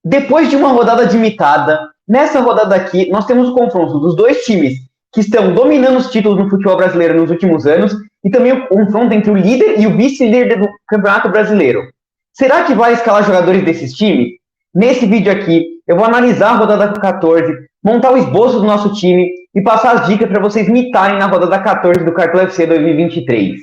Depois de uma rodada limitada, nessa rodada aqui, nós temos o confronto dos dois times que estão dominando os títulos no futebol brasileiro nos últimos anos e também o confronto entre o líder e o vice-líder do Campeonato Brasileiro. Será que vai escalar jogadores desses times? Nesse vídeo aqui, eu vou analisar a rodada 14, montar o esboço do nosso time e passar as dicas para vocês mitarem na rodada 14 do Cartola FC 2023.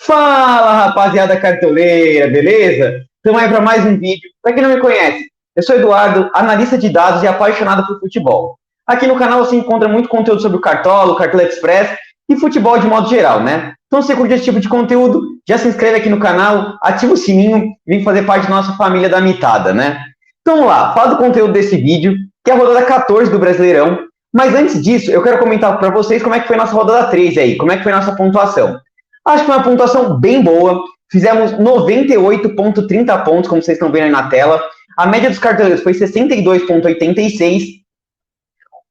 Fala, rapaziada cartoleira, beleza? Estamos aí para mais um vídeo. Para quem não me conhece, eu sou Eduardo, analista de dados e apaixonado por futebol. Aqui no canal você encontra muito conteúdo sobre o Cartola, o Cartola Express e futebol de modo geral, né? Então, se você curte esse tipo de conteúdo, já se inscreve aqui no canal, ativa o sininho e vem fazer parte da nossa família da mitada, né? Então, vamos lá, fala do conteúdo desse vídeo, que é a rodada 14 do Brasileirão. Mas antes disso, eu quero comentar para vocês como é que foi a nossa rodada 13 aí, como é que foi a nossa pontuação. Acho que foi uma pontuação bem boa, fizemos 98,30 pontos, como vocês estão vendo aí na tela. A média dos cartoleiros foi 62,86.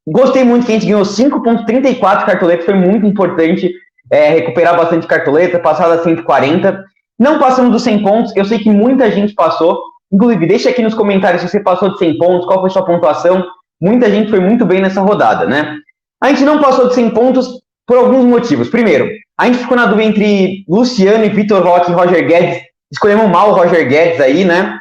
Gostei muito que a gente ganhou 5,34 cartoletas, foi muito importante recuperar bastante cartoleta, passar das 140. Não passamos dos 100 pontos, eu sei que muita gente passou. Inclusive, deixa aqui nos comentários se você passou de 100 pontos, qual foi a sua pontuação. Muita gente foi muito bem nessa rodada, né? A gente não passou de 100 pontos por alguns motivos. Primeiro, a gente ficou na dúvida entre Luciano e Vitor Roque e Roger Guedes. Escolhemos mal o Roger Guedes aí, né?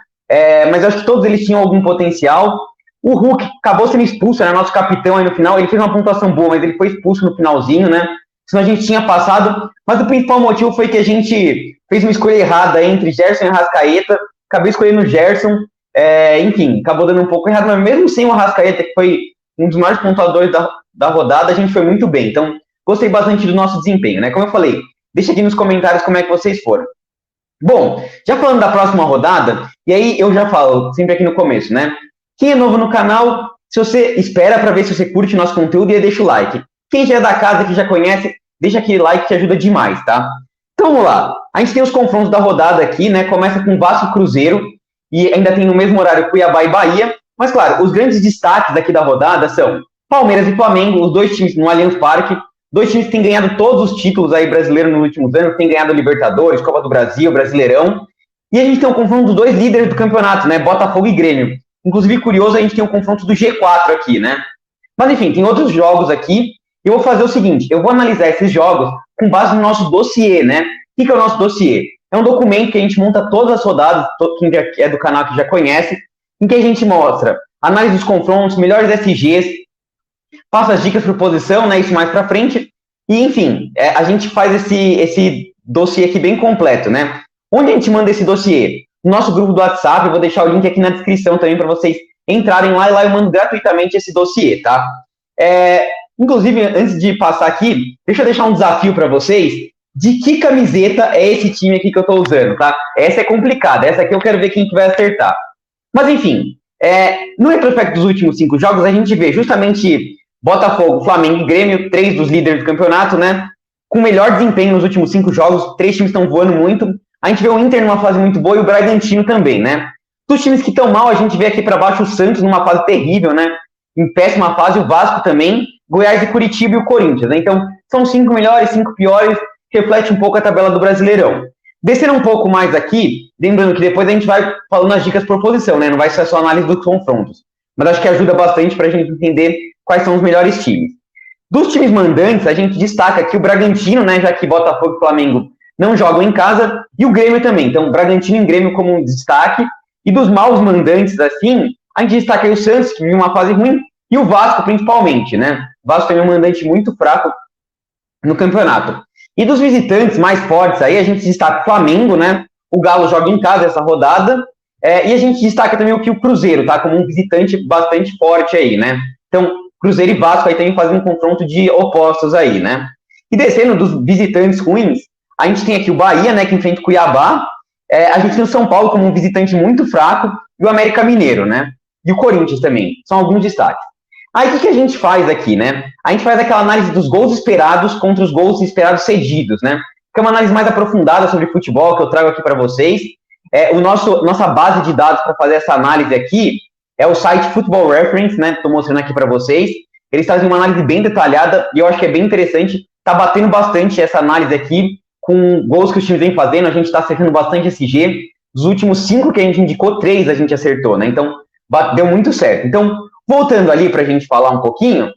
Mas eu acho que todos eles tinham algum potencial. O Hulk acabou sendo expulso, era nosso capitão aí no final. Ele fez uma pontuação boa, mas ele foi expulso no finalzinho, né? Senão a gente tinha passado. Mas o principal motivo foi que a gente fez uma escolha errada entre Gerson e Arrascaeta. Acabei escolhendo o Gerson. Enfim, acabou dando um pouco errado, mas mesmo sem o Arrascaeta, que foi um dos maiores pontuadores da rodada, a gente foi muito bem. Então, gostei bastante do nosso desempenho, né? Como eu falei, deixa aqui nos comentários como é que vocês foram. Bom, já falando da próxima rodada, e aí eu já falo sempre aqui no começo, né? Quem é novo no canal, se você espera para ver se você curte nosso conteúdo, e aí deixa o like. Quem já é da casa, que já conhece, deixa aquele like que ajuda demais, tá? Então vamos lá. A gente tem os confrontos da rodada aqui, né? Começa com Vasco e Cruzeiro, e ainda tem no mesmo horário Cuiabá e Bahia. Mas claro, os grandes destaques daqui da rodada são Palmeiras e Flamengo, os dois times no Allianz Parque. Dois times que têm ganhado todos os títulos aí brasileiros nos últimos anos, têm ganhado Libertadores, Copa do Brasil, Brasileirão. E a gente tem um confronto dos dois líderes do campeonato, né? Botafogo e Grêmio. Inclusive, curioso, a gente tem um confronto do G4 aqui, né? Mas enfim, tem outros jogos aqui. Eu vou fazer o seguinte, eu vou analisar esses jogos com base no nosso dossiê, né? O que é o nosso dossiê? É um documento que a gente monta todas as rodadas, quem é do canal que já conhece, em que a gente mostra análise dos confrontos, melhores SGs, passa as dicas por posição, né, isso mais pra frente, e enfim, a gente faz esse dossiê aqui bem completo, né? Onde a gente manda esse dossiê? No nosso grupo do WhatsApp, eu vou deixar o link aqui na descrição também para vocês entrarem lá, e lá eu mando gratuitamente esse dossiê, tá? Inclusive, antes de passar aqui, deixa eu deixar um desafio para vocês, de que camiseta é esse time aqui que eu tô usando, tá? Essa é complicada, essa aqui eu quero ver quem que vai acertar. Mas enfim, no retrospecto dos últimos 5 jogos, a gente vê justamente Botafogo, Flamengo e Grêmio, 3 dos líderes do campeonato, né? Com melhor desempenho nos últimos 5 jogos, 3 times estão voando muito. A gente vê o Inter numa fase muito boa e o Bragantino também, né? Dos times que estão mal, a gente vê aqui para baixo o Santos numa fase terrível, né? Em péssima fase, o Vasco também, Goiás e Curitiba e o Corinthians, né? Então, são 5 melhores, 5 piores, reflete um pouco a tabela do Brasileirão. Descendo um pouco mais aqui, lembrando que depois a gente vai falando as dicas por posição, né? Não vai ser só análise dos confrontos. Mas acho que ajuda bastante para a gente entender quais são os melhores times. Dos times mandantes, a gente destaca aqui o Bragantino, né, já que Botafogo e Flamengo não jogam em casa, e o Grêmio também. Então, Bragantino e Grêmio como um destaque. E dos maus mandantes, assim, a gente destaca aí o Santos, que vive uma fase ruim, e o Vasco, principalmente, né? O Vasco tem um mandante muito fraco no campeonato. E dos visitantes mais fortes aí, a gente destaca o Flamengo, né? O Galo joga em casa essa rodada, e a gente destaca também o Cruzeiro, tá? Como um visitante bastante forte aí, né? Então, Cruzeiro e Vasco aí também fazem um confronto de opostos aí, né? E descendo dos visitantes ruins, a gente tem aqui o Bahia, né, que enfrenta o Cuiabá, a gente tem o São Paulo como um visitante muito fraco, e o América Mineiro, né? E o Corinthians também, são alguns destaques. Aí o que a gente faz aqui, né? A gente faz aquela análise dos gols esperados contra os gols esperados cedidos, né? Que é uma análise mais aprofundada sobre futebol, que eu trago aqui para vocês. Nossa base de dados para fazer essa análise aqui é o site Football Reference, né? Estou mostrando aqui para vocês. Eles fazem uma análise bem detalhada e eu acho que é bem interessante. Tá batendo bastante essa análise aqui com gols que os times vêm fazendo. A gente está acertando bastante SG. Dos últimos 5 que a gente indicou, 3 a gente acertou, né? Então, deu muito certo. Então, voltando ali pra gente falar um pouquinho,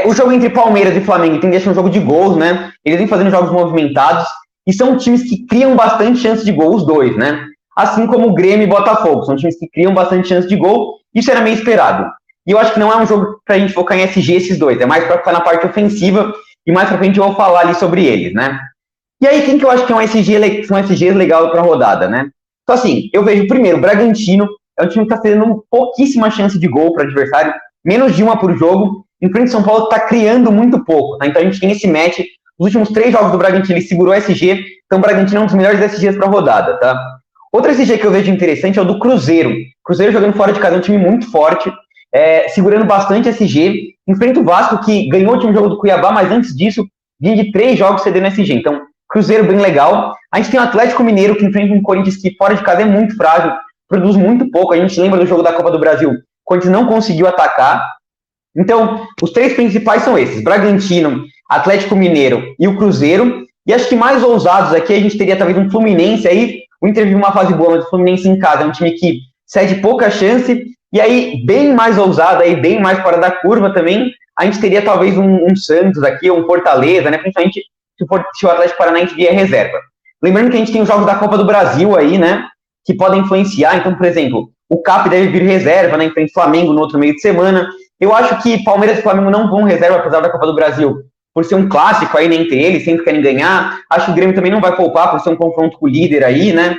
o jogo entre Palmeiras e Flamengo tende a ser um jogo de gols, né? Eles vêm fazendo jogos movimentados e são times que criam bastante chance de gol, os dois, né? Assim como o Grêmio e Botafogo, são times que criam bastante chance de gol, isso era meio esperado. E eu acho que não é um jogo pra gente focar em SG esses dois, é mais pra ficar na parte ofensiva e mais pra frente eu vou falar ali sobre eles, né? E aí, quem que eu acho que é um SG, são SGs legal pra rodada, né? Então, assim, eu vejo primeiro, o Bragantino é um time que tá tendo pouquíssima chance de gol para adversário, menos de uma por jogo, em frente ao São Paulo tá criando muito pouco, tá? Então a gente tem esse match, os últimos 3 jogos do Bragantino ele segurou o SG, então o Bragantino é um dos melhores SGs pra rodada, tá? Outro SG que eu vejo interessante é o do Cruzeiro. Cruzeiro jogando fora de casa é um time muito forte, segurando bastante SG, enfrenta o Vasco que ganhou o último jogo do Cuiabá, mas antes disso vinha de 3 jogos cedendo SG, então Cruzeiro bem legal. A gente tem o Atlético Mineiro que enfrenta um Corinthians que fora de casa é muito frágil, produz muito pouco, a gente lembra do jogo da Copa do Brasil, o Corinthians não conseguiu atacar. Então, os 3 principais são esses, Bragantino, Atlético Mineiro e o Cruzeiro, e acho que mais ousados aqui a gente teria talvez um Fluminense aí, o Inter vive uma fase boa, mas o Fluminense em casa é um time que cede pouca chance, e aí bem mais ousado, aí, bem mais fora da curva também, a gente teria talvez um Santos aqui, ou um Fortaleza, né, principalmente se o Atlético Paranaense vier reserva. Lembrando que a gente tem os jogos da Copa do Brasil aí, né, que podem influenciar, então, por exemplo, o CAP deve vir reserva, né, em frente ao Flamengo no outro meio de semana. Eu acho que Palmeiras e Flamengo não vão reserva, apesar da Copa do Brasil, por ser um clássico aí, né, entre eles, sempre querem ganhar. Acho que o Grêmio também não vai poupar, por ser um confronto com o líder aí, né.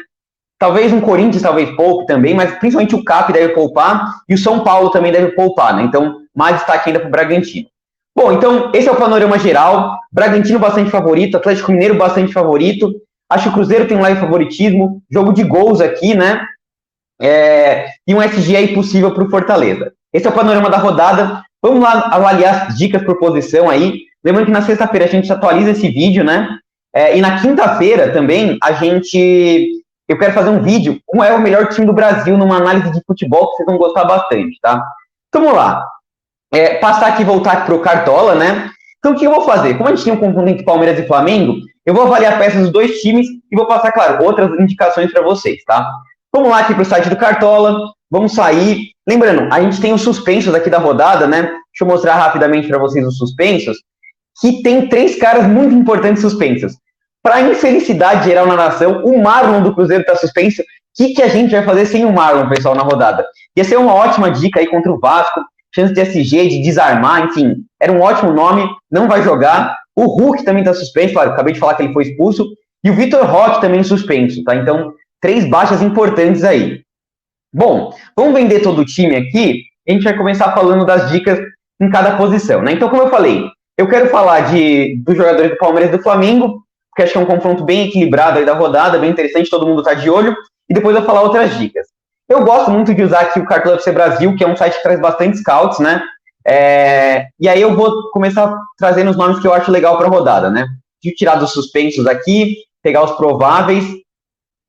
Talvez um Corinthians talvez poupe também, mas principalmente o CAP deve poupar, e o São Paulo também deve poupar, né, então mais destaque ainda para o Bragantino. Bom, então esse é o panorama geral, Bragantino bastante favorito, Atlético Mineiro bastante favorito, acho que o Cruzeiro tem um leve favoritismo, jogo de gols aqui, né, e um SG aí possível para o Fortaleza. Esse é o panorama da rodada, vamos lá avaliar as dicas por posição aí, lembrando que na sexta-feira a gente atualiza esse vídeo, né, e na quinta-feira também eu quero fazer um vídeo, como é o melhor time do Brasil numa análise de futebol, que vocês vão gostar bastante, tá? Então vamos lá. Passar aqui e voltar aqui para o Cartola, né? Então o que eu vou fazer? Como a gente tem um confronto entre Palmeiras e Flamengo, eu vou avaliar peças dos 2 times e vou passar, claro, outras indicações para vocês, tá? Vamos lá aqui para o site do Cartola, vamos sair. Lembrando, a gente tem os suspensos aqui da rodada, né? Deixa eu mostrar rapidamente para vocês os suspensos, que tem 3 caras muito importantes suspensos. Para infelicidade geral na nação, o Marlon do Cruzeiro está suspenso. O que a gente vai fazer sem o Marlon, pessoal, na rodada? Ia ser uma ótima dica aí contra o Vasco, chance de SG, de desarmar, enfim, era um ótimo nome, não vai jogar. O Hulk também está suspenso, claro, acabei de falar que ele foi expulso, e o Vitor Roque também suspenso, tá? Então, 3 baixas importantes aí. Bom, vamos vender todo o time aqui, a gente vai começar falando das dicas em cada posição, né? Então, como eu falei, eu quero falar dos jogadores do Palmeiras e do Flamengo, porque acho que é um confronto bem equilibrado aí da rodada, bem interessante, todo mundo tá de olho, e depois eu vou falar outras dicas. Eu gosto muito de usar aqui o Cartola FC Brasil, que é um site que traz bastante scouts, né? E aí eu vou começar trazendo os nomes que eu acho legal para a rodada, né? De tirar dos suspensos aqui, pegar os prováveis,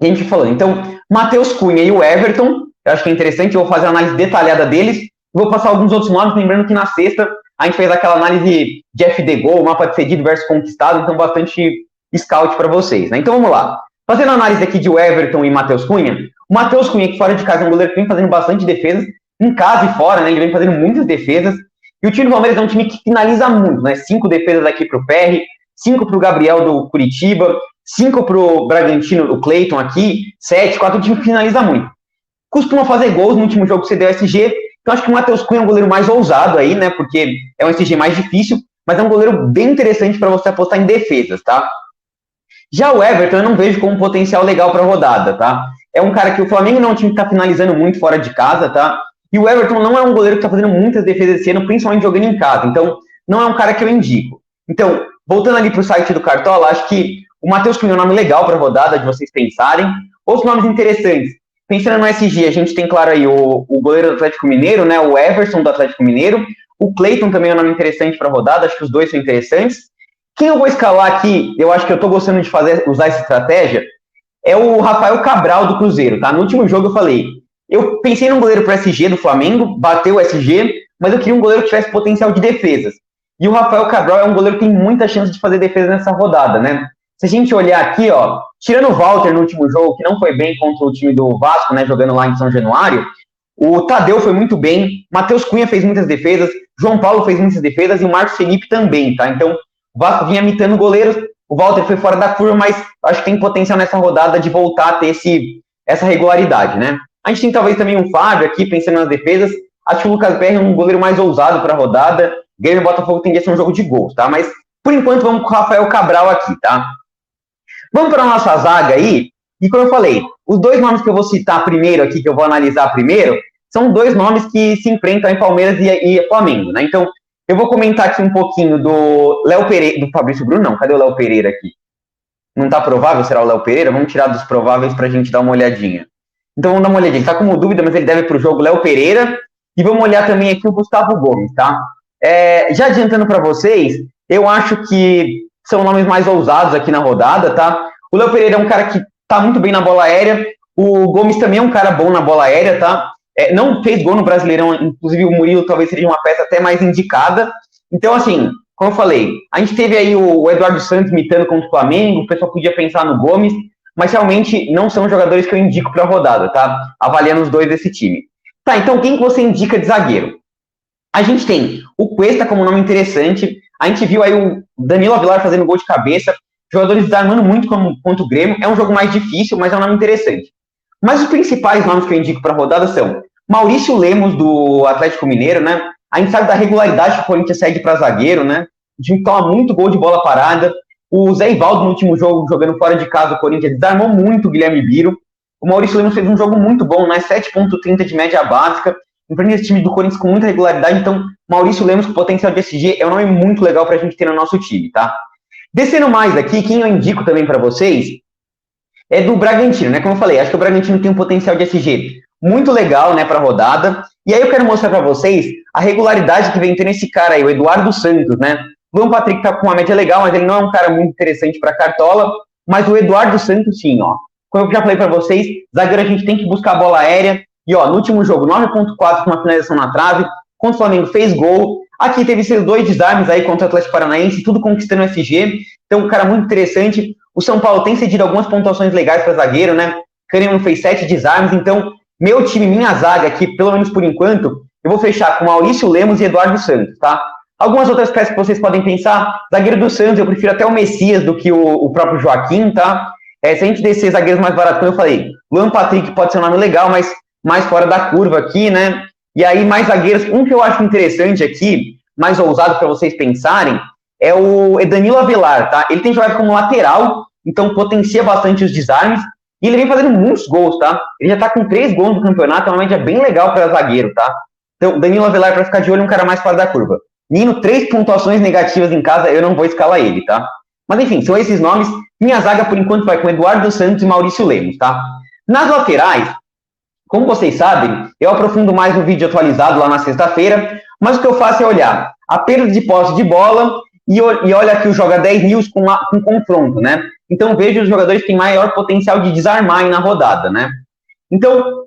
e a gente falando. Então, Matheus Cunha e o Everton, eu acho que é interessante, eu vou fazer uma análise detalhada deles, vou passar alguns outros nomes, lembrando que na sexta a gente fez aquela análise de FD Gol, mapa de cedido versus conquistado, então bastante scout para vocês, né? Então vamos lá. Fazendo a análise aqui de Everton e Matheus Cunha, o Matheus Cunha, que fora de casa é um goleiro que vem fazendo bastante defesas, em casa e fora, né? Ele vem fazendo muitas defesas, e o time do Palmeiras é um time que finaliza muito, né? 5 defesas aqui pro Ferri, 5 pro Gabriel do Curitiba, 5 pro Bragantino, o Cleiton aqui, 7, 4, o time que finaliza muito. Costuma fazer gols, no último jogo que você deu SG, então acho que o Matheus Cunha é um goleiro mais ousado aí, né? Porque é um SG mais difícil, mas é um goleiro bem interessante para você apostar em defesas, tá? Já o Everton eu não vejo como um potencial legal para a rodada, tá? É um cara que o Flamengo não é um time que está finalizando muito fora de casa, tá? E o Everton não é um goleiro que está fazendo muitas defesas esse ano, principalmente jogando em casa. Então, não é um cara que eu indico. Então, voltando ali para o site do Cartola, acho que o Matheus Cunha é um nome legal para a rodada, de vocês pensarem. Outros nomes interessantes. Pensando no SG, a gente tem, claro, aí o goleiro do Atlético Mineiro, né? O Everson do Atlético Mineiro. O Cleiton também é um nome interessante para a rodada, acho que os dois são interessantes. Quem eu vou escalar aqui, eu acho que eu tô gostando de usar essa estratégia, é o Rafael Cabral do Cruzeiro, tá? No último jogo eu falei, eu pensei num goleiro pro SG do Flamengo, bateu o SG, mas eu queria um goleiro que tivesse potencial de defesas. E o Rafael Cabral é um goleiro que tem muita chance de fazer defesa nessa rodada, né? Se a gente olhar aqui, ó, tirando o Walter no último jogo, que não foi bem contra o time do Vasco, né, jogando lá em São Januário, O Tadeu foi muito bem, Matheus Cunha fez muitas defesas, João Paulo fez muitas defesas e o Marcos Felipe também, tá? Então, o Vasco vinha imitando goleiros, o Walter foi fora da curva, mas acho que tem potencial nessa rodada de voltar a ter essa regularidade, né? A gente tem talvez também um Fábio aqui, pensando nas defesas. Acho que o Lucas Perry é um goleiro mais ousado para a rodada. Grêmio e Botafogo tende a ser um jogo de gols, tá? Mas, por enquanto, vamos com o Rafael Cabral aqui, tá? Vamos para a nossa zaga aí. E como eu falei, os dois nomes que eu vou citar primeiro aqui, que eu vou analisar primeiro, são dois nomes que se enfrentam em Palmeiras e Flamengo, né? Então, eu vou comentar aqui um pouquinho do Léo Pereira, do Fabrício Bruno, não, cadê o Léo Pereira aqui? Não tá provável, será o Léo Pereira? Vamos tirar dos prováveis pra gente dar uma olhadinha. Então vamos dar uma olhadinha, ele tá como dúvida, mas ele deve pro jogo Léo Pereira, e vamos olhar também aqui o Gustavo Gomes, tá? Já adiantando para vocês, eu acho que são nomes mais ousados aqui na rodada, tá? O Léo Pereira é um cara que tá muito bem na bola aérea, o Gomes também é um cara bom na bola aérea, tá? Não fez gol no Brasileirão, inclusive o Murilo talvez seja uma peça até mais indicada. Então, assim, como eu falei, a gente teve aí o Eduardo Santos imitando contra o Flamengo, o pessoal podia pensar no Gomes, mas realmente não são jogadores que eu indico para a rodada, tá? Avaliando os dois desse time. Tá, então quem que você indica de zagueiro? A gente tem o Cuesta como nome interessante, a gente viu aí o Danilo Avelar fazendo gol de cabeça, jogadores desarmando muito contra o Grêmio, é um jogo mais difícil, mas é um nome interessante. Mas os principais nomes que eu indico para a rodada são Maurício Lemos, do Atlético Mineiro, né? A gente sabe da regularidade que o Corinthians cede para zagueiro, né? O time toma muito gol de bola parada. O Zé Ivaldo, no último jogo, jogando fora de casa, o Corinthians desarmou muito o Guilherme Biro. O Maurício Lemos fez um jogo muito bom, né? 7,30 de média básica. Enfrenta esse time do Corinthians com muita regularidade. Então, Maurício Lemos, com potencial de SG, é um nome muito legal para a gente ter no nosso time, tá? Descendo mais aqui, quem eu indico também para vocês é do Bragantino, né? Como eu falei, acho que o Bragantino tem um potencial de SG muito legal, né, para a rodada. E aí eu quero mostrar para vocês a regularidade que vem tendo esse cara aí, o Eduardo Santos, né? O Luan Patrick tá com uma média legal, mas ele não é um cara muito interessante para cartola. Mas o Eduardo Santos, sim, ó. Como eu já falei para vocês, zagueiro a gente tem que buscar a bola aérea. E ó, no último jogo, 9,4 com uma finalização na trave. Contra o Flamengo fez gol. Aqui teve esses dois desarmes aí contra o Atlético Paranaense, tudo conquistando o SG. Então, um cara muito interessante. O São Paulo tem cedido algumas pontuações legais para zagueiro, né? Kahneman fez 7 desarmes. Então, meu time, minha zaga aqui, pelo menos por enquanto, eu vou fechar com Maurício Lemos e Eduardo Santos, tá? Algumas outras peças que vocês podem pensar, zagueiro do Santos, eu prefiro até o Messias do que o próprio Joaquim, tá? Se a gente descer zagueiros mais baratos, como eu falei, Luan Patrick pode ser um nome legal, mas mais fora da curva aqui, né? E aí, mais zagueiros, um que eu acho interessante aqui, mais ousado para vocês pensarem, é o Danilo Avelar, tá? Ele tem jogado como lateral, então potencia bastante os desarmes, e ele vem fazendo muitos gols, tá? Ele já tá com 3 gols no campeonato, é uma média bem legal para zagueiro, tá? Então, Danilo Avelar, para ficar de olho, é um cara mais fora da curva. Nino, 3 pontuações negativas em casa, eu não vou escalar ele, tá? Mas enfim, são esses nomes. Minha zaga, por enquanto, vai com Eduardo Santos e Maurício Lemos, tá? Nas laterais, como vocês sabem, eu aprofundo mais no vídeo atualizado lá na sexta-feira, mas o que eu faço é olhar a perda de posse de bola e olha aqui o Joga 10 News com confronto, né? Então vejo os jogadores que têm maior potencial de desarmar aí na rodada, né? Então,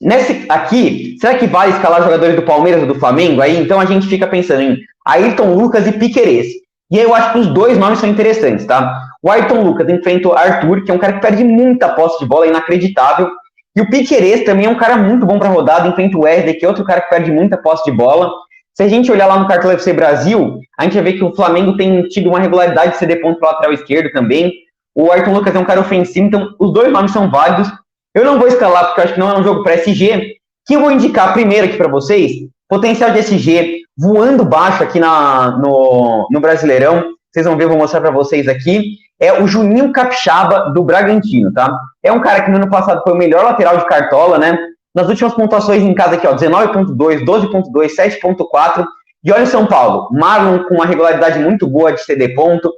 nesse aqui, será que vale escalar jogadores do Palmeiras ou do Flamengo? Aí, então a gente fica pensando em Ayrton Lucas e Piquerez. E aí eu acho que os dois nomes são interessantes, tá? O Ayrton Lucas enfrenta o Arthur, que é um cara que perde muita posse de bola, inacreditável. E o Piquerez também é um cara muito bom para a rodada, enfrenta o Wesley, que é outro cara que perde muita posse de bola. Se a gente olhar lá no Cartola FC Brasil, a gente vai ver que o Flamengo tem tido uma regularidade de ceder ponto para o lateral esquerdo também. O Ayrton Lucas é um cara ofensivo, então os dois nomes são válidos. Eu não vou escalar porque eu acho que não é um jogo para SG, que eu vou indicar primeiro aqui para vocês, potencial de SG voando baixo aqui no Brasileirão, vocês vão ver, eu vou mostrar para vocês aqui, é o Juninho Capixaba do Bragantino, tá? É um cara que no ano passado foi o melhor lateral de cartola, né? Nas últimas pontuações em casa aqui, ó, 19.2, 12.2, 7.4, e olha o São Paulo, Marlon com uma regularidade muito boa de ceder ponto,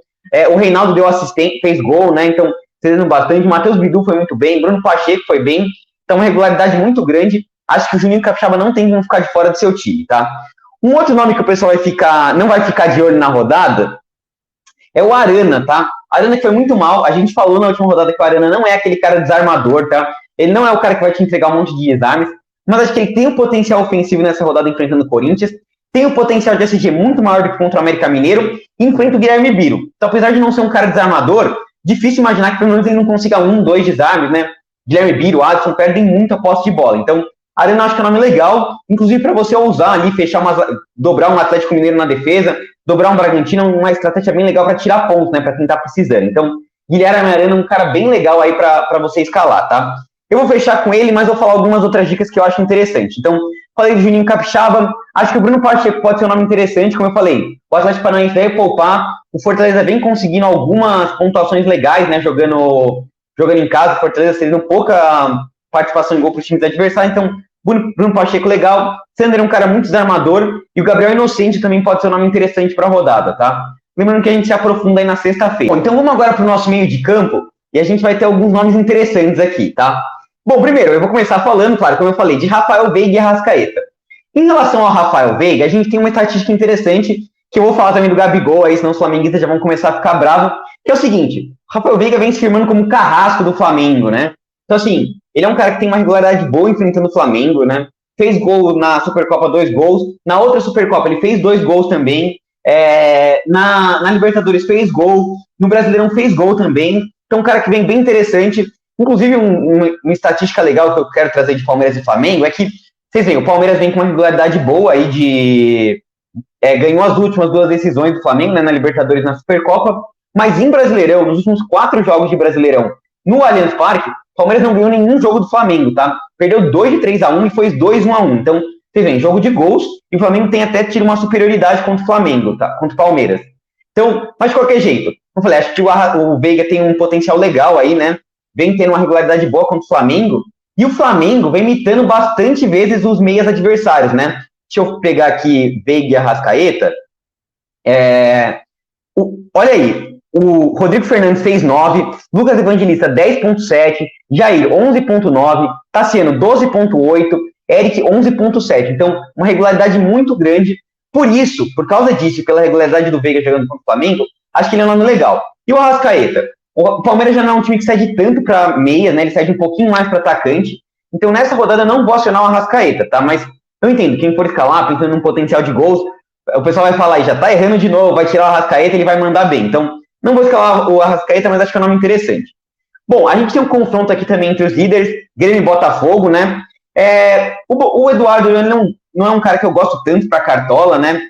o Reinaldo deu assistência, fez gol, né? Então, cedendo bastante, o Matheus Bidu foi muito bem, Bruno Pacheco foi bem, então uma regularidade muito grande. Acho que o Juninho Capixaba não tem como ficar de fora do seu time, tá? Um outro nome que o pessoal não vai ficar de olho na rodada é o Arana, tá? Arana que foi muito mal, a gente falou na última rodada que o Arana não é aquele cara desarmador, tá? Ele não é o cara que vai te entregar um monte de desarmes, mas acho que ele tem um potencial ofensivo nessa rodada enfrentando o Corinthians, tem um potencial de SG muito maior do que contra o América Mineiro, e enfrenta o Guilherme Biro. Então, apesar de não ser um cara desarmador, difícil imaginar que pelo menos ele não consiga 1, 2 desarmes, né? Guilherme Biro, Adson perdem muita posse de bola. Então, Arana acho que é um nome legal, inclusive para você usar ali, dobrar um Atlético Mineiro na defesa, dobrar um Bragantino, uma estratégia bem legal para tirar pontos, né, para quem tá precisando. Então, Guilherme Arana é um cara bem legal aí para você escalar, tá? Eu vou fechar com ele, mas vou falar algumas outras dicas que eu acho interessante. Então, falei do Juninho Capixaba, acho que o Bruno Pacheco pode ser um nome interessante, como eu falei. O Atlético Paranaense deve poupar, o Fortaleza vem conseguindo algumas pontuações legais, né, jogando em casa, o Fortaleza tendo pouca participação em gol para os times adversários, então Bruno Pacheco legal, Sander é um cara muito desarmador, e o Gabriel Inocente também pode ser um nome interessante para a rodada, tá? Lembrando que a gente se aprofunda aí na sexta-feira. Bom, então vamos agora para o nosso meio de campo, e a gente vai ter alguns nomes interessantes aqui, tá? Bom, primeiro, eu vou começar falando, claro, como eu falei, de Rafael Veiga e Arrascaeta. Em relação ao Rafael Veiga, a gente tem uma estatística interessante, que eu vou falar também do Gabigol, aí senão os flamenguistas já vão começar a ficar bravos, que é o seguinte, Rafael Veiga vem se firmando como carrasco do Flamengo, né? Então, assim, ele é um cara que tem uma regularidade boa enfrentando o Flamengo, né? Fez gol na Supercopa, 2 gols. Na outra Supercopa, ele fez 2 gols também. Na Libertadores fez gol. No Brasileirão fez gol também. Então, um cara que vem bem interessante. Inclusive, uma estatística legal que eu quero trazer de Palmeiras e Flamengo é que, vocês veem, o Palmeiras vem com uma regularidade boa aí ganhou as últimas 2 decisões do Flamengo, né, na Libertadores e na Supercopa, mas em Brasileirão, nos últimos 4 jogos de Brasileirão, no Allianz Parque, o Palmeiras não ganhou nenhum jogo do Flamengo, tá? Perdeu 2 de 3-1 e foi 2-1-1. Então, vocês veem, jogo de gols, e o Flamengo tem até tido uma superioridade contra o Flamengo, tá? Contra o Palmeiras. Então, mas de qualquer jeito, eu falei, acho que o Veiga tem um potencial legal aí, né? Vem tendo uma regularidade boa contra o Flamengo, e o Flamengo vem imitando bastante vezes os meias adversários, né? Deixa eu pegar aqui Veiga e Arrascaeta. Olha aí, o Rodrigo Fernandes fez 9, Lucas Evangelista 10.7, Jair 11.9, Tassiano 12.8, Eric 11.7. Então, uma regularidade muito grande. Por isso, por causa disso, pela regularidade do Veiga jogando contra o Flamengo, acho que ele é um nome legal. E o Arrascaeta? O Palmeiras já não é um time que cede tanto para meia, né? Ele cede um pouquinho mais para atacante. Então, nessa rodada, eu não vou acionar o Arrascaeta, tá? Mas eu entendo, quem for escalar, pensando num potencial de gols, o pessoal vai falar, já tá errando de novo, vai tirar o Arrascaeta, ele vai mandar bem. Então, não vou escalar o Arrascaeta, mas acho que é um nome interessante. Bom, a gente tem um confronto aqui também entre os líderes, Grêmio e Botafogo, né? O Eduardo não é um cara que eu gosto tanto pra Cartola, né?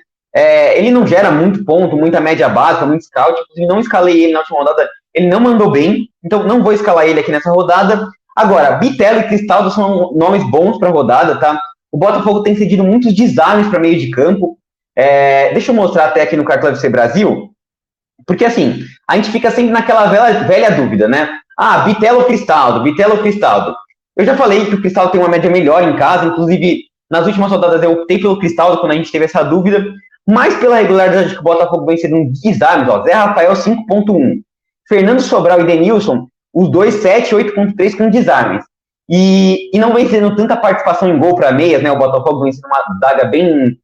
Ele não gera muito ponto, muita média básica, muito scout. Inclusive, não escalei ele na última rodada, ele não mandou bem, então não vou escalar ele aqui nessa rodada. Agora, Bitelo e Cristaldo são nomes bons pra rodada, tá? O Botafogo tem cedido muitos desarmes para meio de campo. Deixa eu mostrar até aqui no Cartola FC Brasil, porque assim, a gente fica sempre naquela velha dúvida, né? Bitelo ou Cristaldo? Eu já falei que o Cristaldo tem uma média melhor em casa, inclusive nas últimas rodadas eu optei pelo Cristaldo quando a gente teve essa dúvida, mas pela regularidade que o Botafogo vem sendo um desarmes, ó, Zé Rafael 5.1, Fernando Sobral e Denilson, os dois 7, 8.3 com desarmes. E não vem sendo tanta participação em gol para meias, né? O Botafogo vem sendo uma daga bem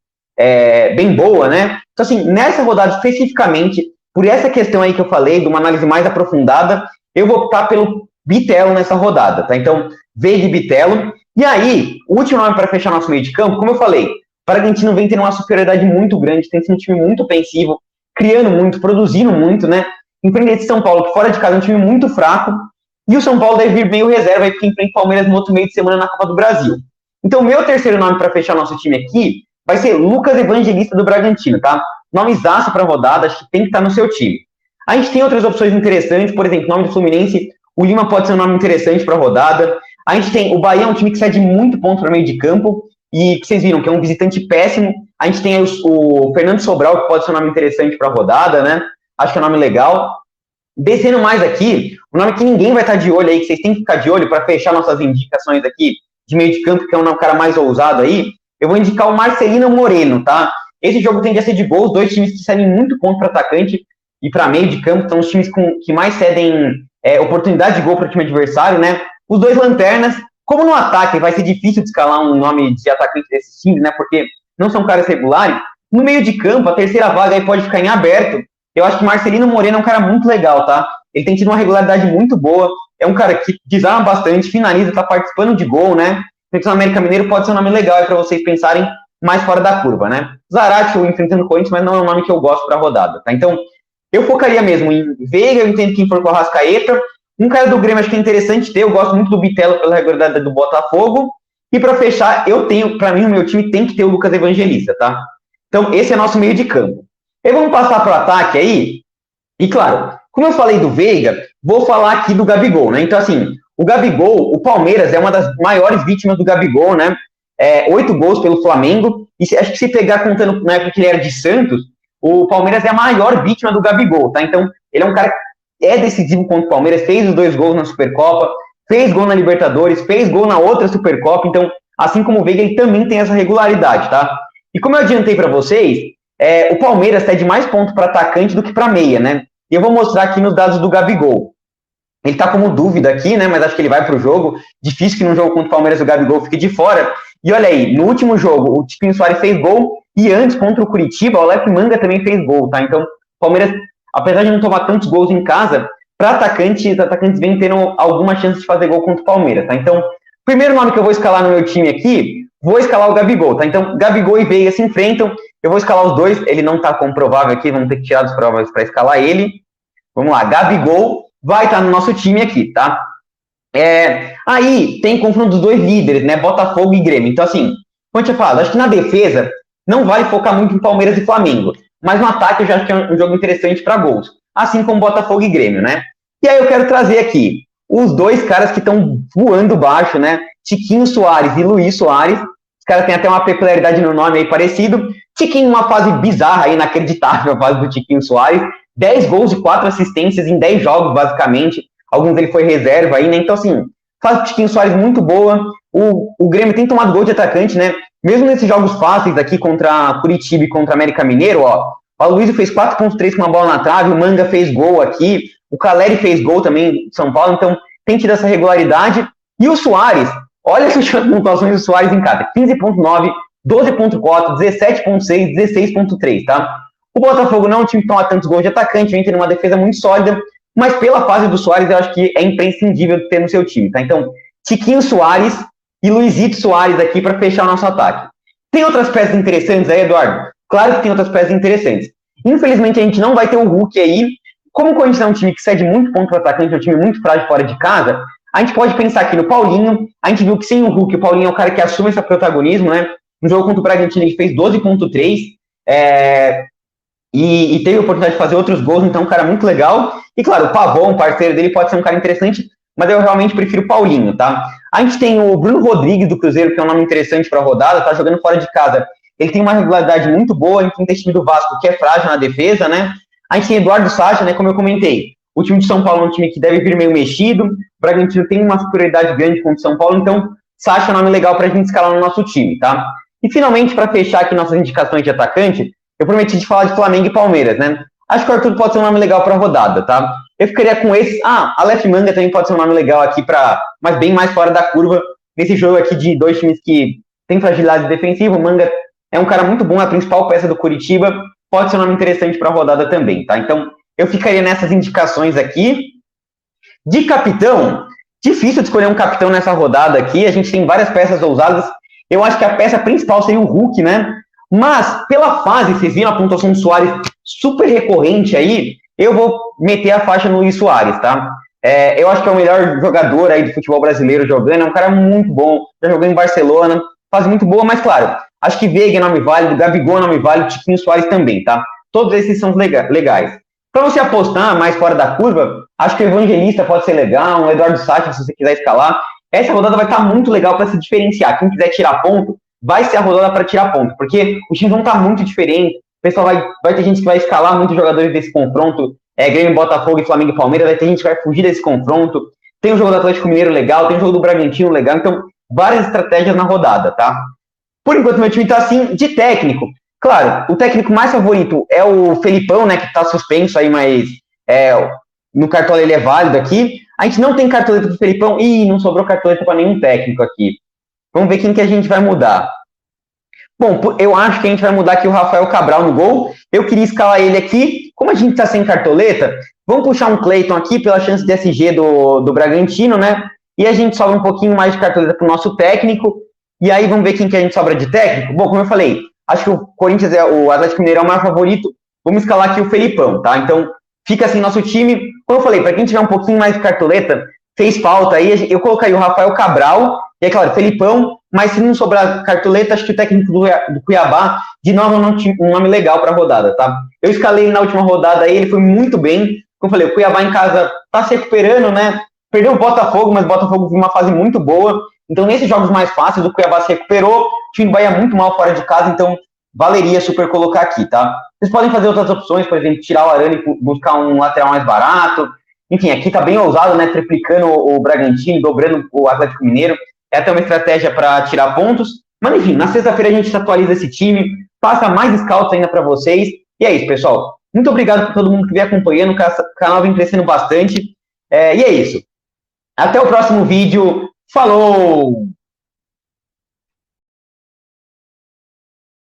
boa, né? Então, assim, nessa rodada especificamente, por essa questão aí que eu falei, de uma análise mais aprofundada, eu vou optar pelo Bitelo nessa rodada, tá? Então, Veiga e Bitelo. E aí, o último nome para fechar nosso meio de campo, como eu falei, o Bragantino vem tendo uma superioridade muito grande, tem sido um time muito ofensivo, criando muito, produzindo muito, né? Enfrenta esse São Paulo, que fora de casa é um time muito fraco, e o São Paulo deve vir meio reserva aí, porque enfrenta o Palmeiras no outro meio de semana na Copa do Brasil. Então, meu terceiro nome para fechar nosso time aqui vai ser Lucas Evangelista do Bragantino, tá? Nomezaço para rodada, acho que tem que estar no seu time. A gente tem outras opções interessantes, por exemplo, o nome do Fluminense, o Lima pode ser um nome interessante para rodada. A gente tem o Bahia, é um time que cede muito ponto para meio de campo, e vocês viram que é um visitante péssimo. A gente tem o Fernando Sobral, que pode ser um nome interessante para rodada, né? Acho que é um nome legal. Descendo mais aqui, o nome que ninguém vai estar de olho aí, que vocês têm que ficar de olho para fechar nossas indicações aqui de meio de campo, que é um cara mais ousado aí, eu vou indicar o Marcelino Moreno, tá? Esse jogo tende a ser de gols, 2 times que cedem muito ponto para atacante e para meio de campo, são os times que mais cedem oportunidade de gol para o time adversário, né? Os 2 lanternas, como no ataque vai ser difícil de escalar um nome de atacante desses times, né? Porque não são caras regulares, no meio de campo, a terceira vaga aí pode ficar em aberto. Eu acho que Marcelino Moreno é um cara muito legal, tá? Ele tem tido uma regularidade muito boa, é um cara que desarma bastante, finaliza, tá participando de gol, né? Então, o América Mineiro pode ser um nome legal aí para vocês pensarem mais fora da curva, né? Zarate, eu enfrentando o Corinthians, mas não é um nome que eu gosto para a rodada, tá? Então, eu focaria mesmo em Veiga, eu entendo quem for com o Arrascaeta. Um cara do Grêmio acho que é interessante ter, eu gosto muito do Bitelo pela regularidade do Botafogo. E para fechar, para mim, o meu time tem que ter o Lucas Evangelista, tá? Então, esse é nosso meio de campo. E vamos passar para o ataque aí. E claro, como eu falei do Veiga, vou falar aqui do Gabigol, né? Então, assim, o Gabigol, o Palmeiras é uma das maiores vítimas do Gabigol, né? 8 gols pelo Flamengo. E acho que se pegar contando na época que ele era de Santos, o Palmeiras é a maior vítima do Gabigol, tá? Então, ele é um cara que é decisivo contra o Palmeiras, fez os 2 gols na Supercopa, fez gol na Libertadores, fez gol na outra Supercopa. Então, assim como o Veiga, ele também tem essa regularidade, tá? E como eu adiantei para vocês, o Palmeiras cede mais pontos para atacante do que para meia, né? E eu vou mostrar aqui nos dados do Gabigol. Ele tá como dúvida aqui, né? Mas acho que ele vai pro jogo. Difícil que num jogo contra o Palmeiras o Gabigol fique de fora. E olha aí, no último jogo, o Tiquinho Soares fez gol. E antes, contra o Curitiba, o Alex Manga também fez gol, tá? Então, o Palmeiras, apesar de não tomar tantos gols em casa, para atacantes, os atacantes vêm tendo alguma chance de fazer gol contra o Palmeiras, tá? Então, primeiro nome que eu vou escalar no meu time aqui, vou escalar o Gabigol, tá? Então, Gabigol e Veiga se enfrentam. Eu vou escalar os dois. Ele não tá comprovável aqui, vamos ter que tirar dos prováveis para escalar ele. Vamos lá, Gabigol vai estar no nosso time aqui, tá? Aí tem confronto dos 2 líderes, né? Botafogo e Grêmio. Então, assim, como eu tinha falado, acho que na defesa não vale focar muito em Palmeiras e Flamengo. Mas no ataque eu já acho que é um jogo interessante para gols. Assim como Botafogo e Grêmio, né? E aí eu quero trazer aqui os 2 caras que estão voando baixo, né? Tiquinho Soares e Luiz Soares. Os caras têm até uma peculiaridade no nome aí parecido. Tiquinho, uma fase bizarra, inacreditável, a fase do Tiquinho Soares. 10 gols e 4 assistências em 10 jogos, basicamente. Alguns dele foi reserva aí, né? Então, assim, fase do Tiquinho Soares muito boa. O Grêmio tem tomado gol de atacante, né? Mesmo nesses jogos fáceis aqui contra Curitiba e contra América Mineiro, ó. O Aloysio fez 4.3 com uma bola na trave, o Manga fez gol aqui, o Caleri fez gol também em São Paulo, então tem tido essa regularidade. E o Soares, olha as pontuações do Soares em cada: 15.9, 12.4, 17.6, 16.3, tá? O Botafogo não é um time que toma tantos gols de atacante, vem tendo uma defesa muito sólida, mas pela fase do Soares eu acho que é imprescindível ter no seu time, tá? Então, Tiquinho Soares e Luizito Soares aqui para fechar o nosso ataque. Tem outras peças interessantes aí, Eduardo? Claro que tem outras peças interessantes. Infelizmente a gente não vai ter o Hulk aí. Como o Corinthians é um time que cede muito ponto para o atacante, é um time muito frágil fora de casa, a gente pode pensar aqui no Paulinho. A gente viu que sem o Hulk, o Paulinho é o cara que assume esse protagonismo, né? No jogo contra o Bragantino ele fez 12.3, e teve a oportunidade de fazer outros gols, então é um cara muito legal. E claro, o Pavon, parceiro dele, pode ser um cara interessante, mas eu realmente prefiro o Paulinho, tá? A gente tem o Bruno Rodrigues do Cruzeiro, que é um nome interessante para a rodada, tá jogando fora de casa. Ele tem uma regularidade muito boa. A gente tem esse time do Vasco, que é frágil na defesa, né? A gente tem Eduardo Sacha, né? Como eu comentei, o time de São Paulo é um time que deve vir meio mexido. O Bragantino tem uma superioridade grande contra o São Paulo, então Sacha é um nome legal para a gente escalar no nosso time, tá? E finalmente, para fechar aqui nossas indicações de atacante, eu prometi de falar de Flamengo e Palmeiras, né? Acho que o Arthur pode ser um nome legal para a rodada, tá? Eu ficaria com esse. Aleph Manga também pode ser um nome legal aqui, mas bem mais fora da curva, nesse jogo aqui de 2 times que tem fragilidade defensiva. O Manga é um cara muito bom, é a principal peça do Curitiba, pode ser um nome interessante para a rodada também, tá? Então, eu ficaria nessas indicações aqui. De capitão, difícil de escolher um capitão nessa rodada aqui, a gente tem várias peças ousadas. Eu acho que a peça principal seria o Hulk, né? Mas, pela fase, vocês viram a pontuação do Soares super recorrente aí, eu vou meter a faixa no Luiz Soares, tá? Eu acho que é o melhor jogador aí do futebol brasileiro jogando, é um cara muito bom, já jogou em Barcelona, fase muito boa, mas claro, acho que Veiga é nome válido, Gabigol é nome válido, Tiquinho Soares também, tá? Todos esses são legais. Para você apostar mais fora da curva, acho que o Evangelista pode ser legal, um Eduardo Sacha, se você quiser escalar. Essa rodada vai estar muito legal para se diferenciar. Quem quiser tirar ponto, vai ser a rodada para tirar ponto, porque o time não está muito diferente. O pessoal vai ter gente que vai escalar muitos jogadores desse confronto, Grêmio, Botafogo e Flamengo e Palmeiras, vai ter gente que vai fugir desse confronto. Tem o jogo do Atlético Mineiro legal, tem o jogo do Bragantino legal, então várias estratégias na rodada, tá? Por enquanto meu time está assim. De técnico, claro, o técnico mais favorito é o Felipão, né, que está suspenso aí, mas no cartola ele é válido aqui. A gente não tem cartoleta do Felipão, não sobrou cartoleta para nenhum técnico aqui. Vamos ver quem que a gente vai mudar. Bom, eu acho que a gente vai mudar aqui o Rafael Cabral no gol. Eu queria escalar ele aqui. Como a gente está sem cartoleta, vamos puxar um Cleiton aqui pela chance de SG do Bragantino, né? E a gente sobra um pouquinho mais de cartoleta para o nosso técnico. E aí vamos ver quem que a gente sobra de técnico. Bom, como eu falei, acho que o Corinthians, o Atlético Mineiro é o maior favorito. Vamos escalar aqui o Felipão, tá? Então, fica assim nosso time. Como eu falei, para quem tiver um pouquinho mais de cartoleta, fez falta aí, eu colocaria o Rafael Cabral E é claro, Felipão, mas se não sobrar cartoleta, acho que o técnico do Cuiabá, de novo, não tinha um nome legal para a rodada, tá? Eu escalei ele na última rodada aí, ele foi muito bem. Como eu falei, o Cuiabá em casa tá se recuperando, né? Perdeu o Botafogo, mas o Botafogo vive uma fase muito boa. Então, nesses jogos mais fáceis, o Cuiabá se recuperou. O time do Bahia muito mal fora de casa, então valeria super colocar aqui, tá? Vocês podem fazer outras opções, por exemplo, tirar o Arana e buscar um lateral mais barato. Enfim, aqui tá bem ousado, né? Triplicando o Bragantino, dobrando o Atlético Mineiro. É até uma estratégia para tirar pontos. Mas enfim, na sexta-feira a gente atualiza esse time, passa mais scouts ainda para vocês. E é isso, pessoal. Muito obrigado por todo mundo que vem acompanhando. O canal vem crescendo bastante. E é isso. Até o próximo vídeo. Falou!